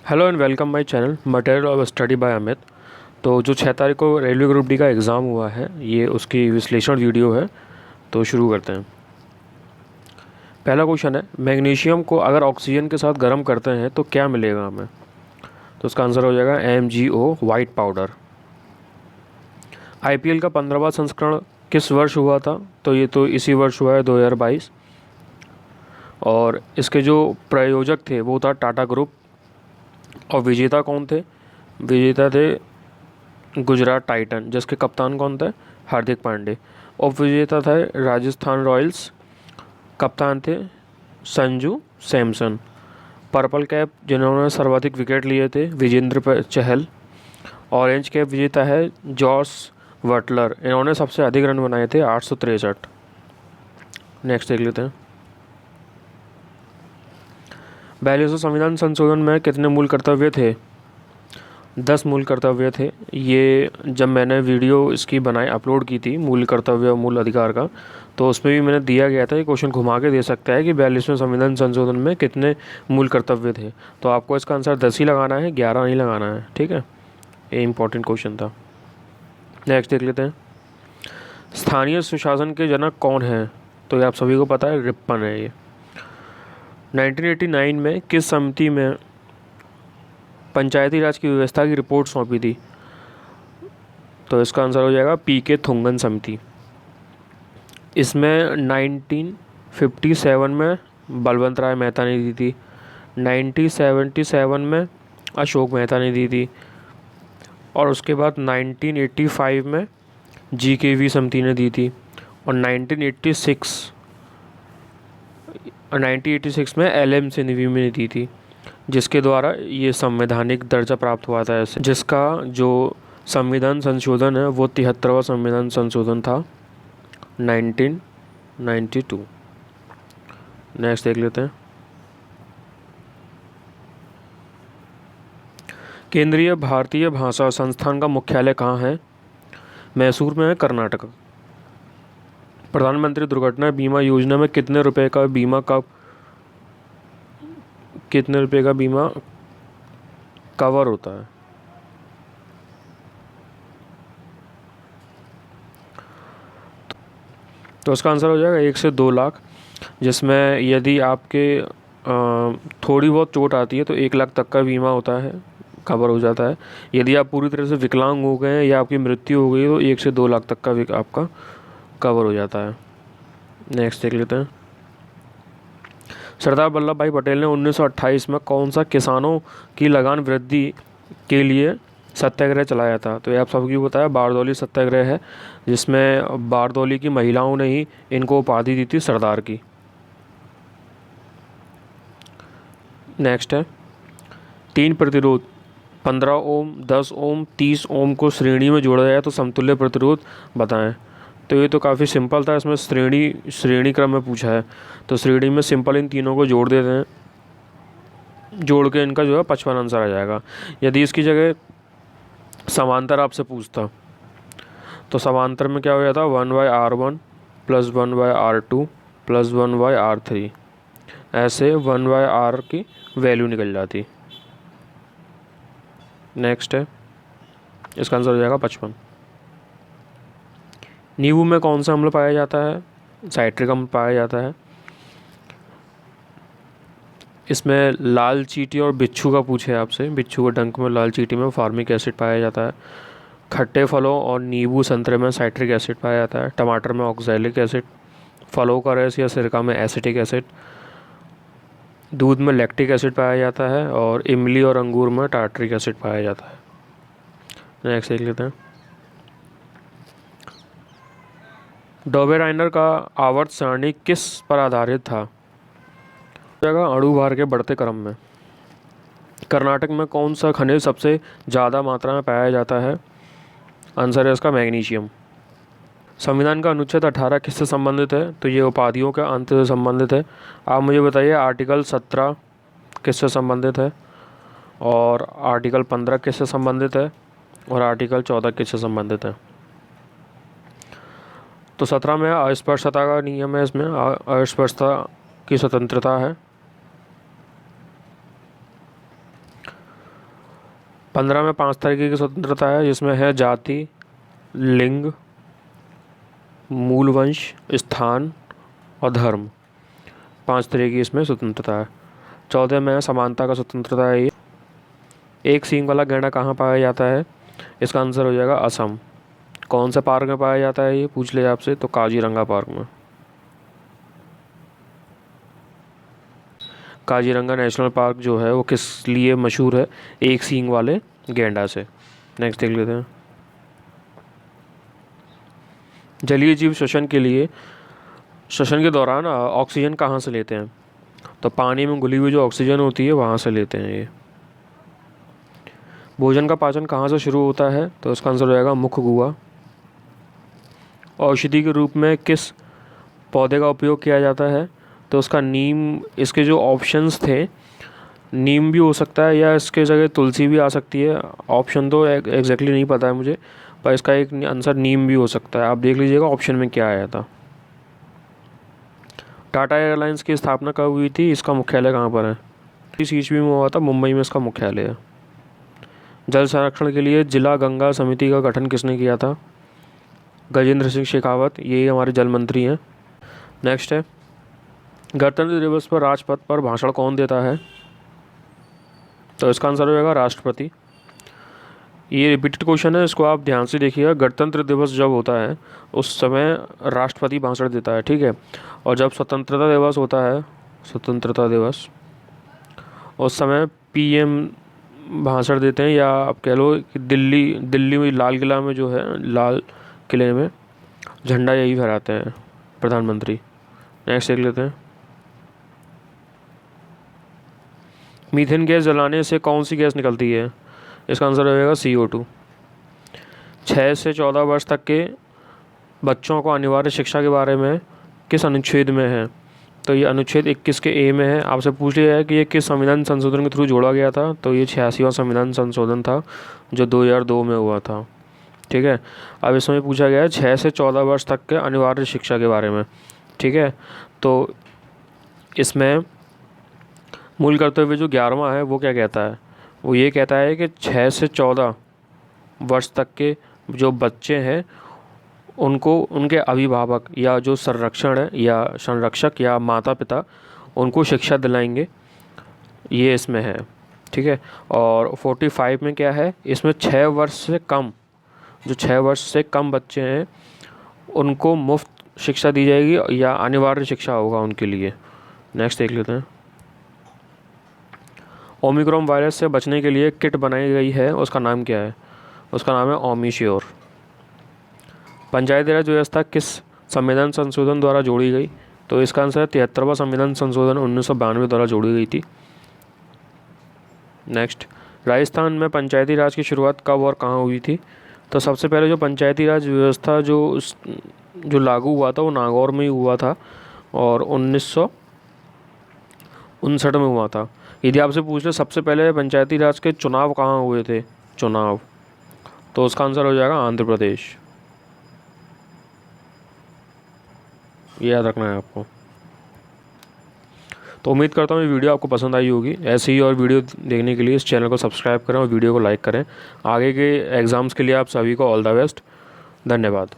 Hello and welcome my channel material of study bye Amit. तो जो 6 तारीख को रेलवे ग्रुप डी का एग्ज़ाम हुआ है, ये उसकी विश्लेषण वीडियो है। तो शुरू करते हैं। पहला क्वेश्चन है, मैग्नीशियम को अगर ऑक्सीजन के साथ गर्म करते हैं तो क्या मिलेगा हमें? तो उसका आंसर हो जाएगा MgO वाइट पाउडर। IPL का 15वां संस्करण किस वर्ष हुआ था? तो ये तो इसी वर्ष हुआ है, 2022। और इसके जो प्रायोजक थे वो था टाटा ग्रुप। और विजेता कौन थे? विजेता थे गुजरात टाइटन, जिसके कप्तान कौन थे? हार्दिक पांडे। उप विजेता थे राजस्थान रॉयल्स, कप्तान थे संजू सैमसन। पर्पल कैप जिन्होंने सर्वाधिक विकेट लिए थे, विजेंद्र चहल। ऑरेंज कैप विजेता है जॉस बटलर, इन्होंने सबसे अधिक रन बनाए थे, 863। नेक्स्ट देख लेते हैं। 42वें संविधान संशोधन में कितने मूल कर्तव्य थे? 10 मूल कर्तव्य थे। ये जब मैंने वीडियो इसकी बनाई, अपलोड की थी मूल कर्तव्य और मूल अधिकार का, तो उसमें भी मैंने दिया गया था। ये क्वेश्चन घुमा के दे सकता है कि 42वें संविधान संशोधन में कितने मूल कर्तव्य थे। तो आपको इसका आंसर 10 ही लगाना है, 11 नहीं लगाना है, ठीक है। ये इंपॉर्टेंट क्वेश्चन था। नेक्स्ट देख लेते हैं। स्थानीय सुशासन के जनक कौन है? तो ये आप सभी को पता है, रिप्पन है ये। 1989 में किस समिति में पंचायती राज की व्यवस्था की रिपोर्ट सौंपी थी? तो इसका आंसर हो जाएगा PK थुंगन समिति। इसमें 1957 में बलवंत राय मेहता ने दी थी, 1977 में अशोक मेहता ने दी थी, और उसके बाद 1985 में GKV समिति ने दी थी, और 1986 में LM सिंघवी ने दी थी, जिसके द्वारा ये संवैधानिक दर्जा प्राप्त हुआ था ऐसे। जिसका जो संविधान संशोधन है वो 73वां संविधान संशोधन था, 1992। नेक्स्ट देख लेते हैं। केंद्रीय भारतीय भाषा संस्थान का मुख्यालय कहाँ है? मैसूर में है, कर्नाटक। प्रधानमंत्री दुर्घटना बीमा योजना में कितने रुपए का बीमा कवर होता है? तो उसका आंसर हो जाएगा 1 से 2 लाख, जिसमें यदि आपके थोड़ी बहुत चोट आती है तो 1 लाख तक का बीमा होता है, कवर हो जाता है। यदि आप पूरी तरह से विकलांग हो गए हैं या आपकी मृत्यु हो गई तो 1 से 2 लाख तक का आपका कवर हो जाता है। नेक्स्ट देख लेते हैं। सरदार वल्लभ भाई पटेल ने 1928 में कौन सा किसानों की लगान वृद्धि के लिए सत्याग्रह चलाया था? तो ये आप सबकी बताया, बारदौली सत्याग्रह है, जिसमें बारदौली की महिलाओं ने ही इनको उपाधि दी थी सरदार की। नेक्स्ट है 3 प्रतिरोध 15 ओम, 10 ओम, 30 ओम को श्रेणी में जोड़ा जाए तो समतुल्य प्रतिरोध बताएं। तो ये तो काफ़ी सिंपल था, इसमें श्रेणी क्रम में पूछा है, तो श्रेणी में सिंपल इन तीनों को जोड़ देते हैं, जोड़ के इनका जो है 55 आंसर आ जाएगा। यदि इसकी जगह समांतर आपसे पूछता तो समांतर में क्या हो जाता? 1/R1 + 1/R2 + 1/R3, ऐसे 1/R की वैल्यू निकल जाती। नेक्स्ट है, इसका आंसर हो जाएगा 55। नींबू में कौन सा अम्ल पाया जाता है? साइट्रिक अम्ल पाया जाता है। इसमें लाल चींटी और बिच्छू का पूछे आपसे, बिच्छू के डंक में, लाल चींटी में फार्मिक एसिड पाया जाता है। खट्टे फलों और नींबू संतरे में साइट्रिक एसिड पाया जाता है। टमाटर में ऑक्सैलिक एसिड, फलों का रस या सिरका में एसिटिक एसिड, दूध में लैक्टिक एसिड पाया जाता है, और इमली और अंगूर में टार्ट्रिक एसिड पाया जाता है। नेक्स्ट देख लेते हैं। डॉबेराइनर का आवर्त सारणी किस पर आधारित था? जगह अणु भार के बढ़ते क्रम में। कर्नाटक में कौन सा खनिज सबसे ज़्यादा मात्रा में पाया जाता है? आंसर है इसका मैग्नीशियम। संविधान का अनुच्छेद 18 किससे संबंधित है? तो ये उपाधियों के अंत से संबंधित है। आप मुझे बताइए, आर्टिकल 17 किससे संबंधित है, और आर्टिकल 15 किससे संबंधित है, और आर्टिकल 14 किससे संबंधित है? तो 17 में अस्पृश्यता का नियम है, इसमें अस्पृश्यता की स्वतंत्रता है। 15 में 5 तरीके की स्वतंत्रता है, जिसमें है जाति, लिंग, मूल वंश, स्थान और धर्म। 5 तरह की इसमें स्वतंत्रता है। 14 में समानता का स्वतंत्रता है। ये एक सींग वाला गैंडा कहाँ पाया जाता है? इसका आंसर हो जाएगा असम। कौन से पार्क में पाया जाता है ये पूछ ले आपसे, तो काजीरंगा पार्क में। काजीरंगा नेशनल पार्क जो है वो किस लिए मशहूर है? एक सींग वाले गैंडा से। नेक्स्ट देख लेते हैं। जलीय जीव श्वसन के दौरान ऑक्सीजन कहाँ से लेते हैं? तो पानी में घुली हुई जो ऑक्सीजन होती है वहाँ से लेते हैं ये। भोजन का पाचन कहाँ से शुरू होता है? तो इसका आंसर हो जाएगा मुख गुहा। औषधि के रूप में किस पौधे का उपयोग किया जाता है? तो उसका नीम। इसके जो ऑप्शंस थे, नीम भी हो सकता है या इसके जगह तुलसी भी आ सकती है। ऑप्शन तो एग्जैक्टली नहीं पता है मुझे, पर इसका एक आंसर नीम भी हो सकता है। आप देख लीजिएगा ऑप्शन में क्या आया था। टाटा एयरलाइंस की स्थापना कब हुई थी? इसका मुख्यालय कहाँ पर है? इस ईस्वी में हुआ था, मुंबई में इसका मुख्यालय है। जल संरक्षण के लिए जिला गंगा समिति का गठन किसने किया था? गजेंद्र सिंह शेखावत, ये हमारे जल मंत्री हैं। नेक्स्ट है, गणतंत्र दिवस पर राजपथ पर भाषण कौन देता है? तो इसका आंसर हो जाएगा राष्ट्रपति। ये रिपीटेड क्वेश्चन है, इसको आप ध्यान से देखिएगा। गणतंत्र दिवस जब होता है उस समय राष्ट्रपति भाषण देता है, ठीक है। और जब स्वतंत्रता दिवस होता है, स्वतंत्रता दिवस, उस समय पीएम भाषण देते हैं, या आप कह लो कि दिल्ली में लाल किला में जो है, लाल किले में झंडा यही फहराते हैं प्रधानमंत्री। नेक्स्ट देख लेते हैं। मीथेन गैस जलाने से कौन सी गैस निकलती है? इसका आंसर हो जाएगा CO2। 6 से 14 वर्ष तक के बच्चों को अनिवार्य शिक्षा के बारे में किस अनुच्छेद में है? तो ये अनुच्छेद 21 के A में है। आपसे पूछ लिया है कि ये किस संविधान संशोधन के थ्रू जोड़ा गया था? तो ये 86वां संविधान संशोधन था जो 2002 में हुआ था, ठीक है। अब इसमें पूछा गया है 6 से 14 वर्ष तक के अनिवार्य शिक्षा के बारे में, ठीक है। तो इसमें मूल करते हुए जो 11वां है वो क्या कहता है? वो ये कहता है कि 6 से 14 वर्ष तक के जो बच्चे हैं उनको उनके अभिभावक या जो संरक्षक या माता पिता उनको शिक्षा दिलाएंगे, ये इसमें है, ठीक है। और 45 में क्या है? इसमें 6 वर्ष से कम बच्चे हैं उनको मुफ्त शिक्षा दी जाएगी या अनिवार्य शिक्षा होगा उनके लिए। नेक्स्ट देख लेते हैं। ओमिक्रॉन वायरस से बचने के लिए किट बनाई गई है, उसका नाम क्या है? उसका नाम है ओमिश्योर। पंचायती राज व्यवस्था किस संविधान संशोधन द्वारा जोड़ी गई? तो इसका आंसर है 73वां संविधान संशोधन 1992 द्वारा जोड़ी गई थी। नेक्स्ट, राजस्थान में पंचायती राज की शुरुआत कब और कहाँ हुई थी? तो सबसे पहले जो पंचायती राज व्यवस्था जो लागू हुआ था वो नागौर में ही हुआ था और 1959 में हुआ था। यदि आपसे पूछ ले सबसे पहले पंचायती राज के चुनाव कहाँ हुए थे, तो उसका आंसर हो जाएगा आंध्र प्रदेश। ये याद रखना है आपको। तो उम्मीद करता हूँ ये वीडियो आपको पसंद आई होगी। ऐसे ही और वीडियो देखने के लिए इस चैनल को सब्सक्राइब करें और वीडियो को लाइक करें। आगे के एग्ज़ाम्स के लिए आप सभी को ऑल द बेस्ट। धन्यवाद।